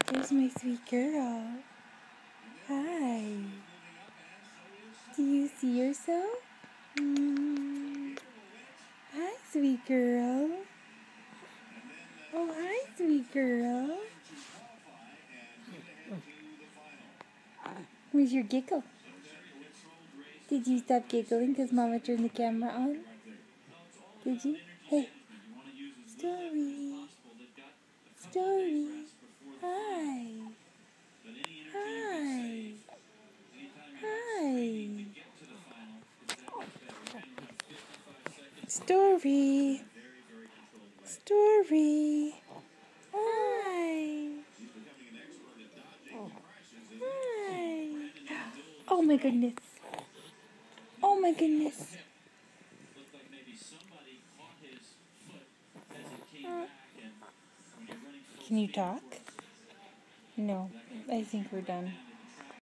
There's my sweet girl. Hi. Do you see yourself? Hi, sweet girl. Oh, hi, sweet girl. Where's your giggle? Did you stop giggling because Mama turned the camera on? Did you? Hey. Story. Story. Hi. Hi. Hi. Story. Story. Hi. Hi. Oh my goodness. Oh my goodness. Can you talk? No, I think we're done.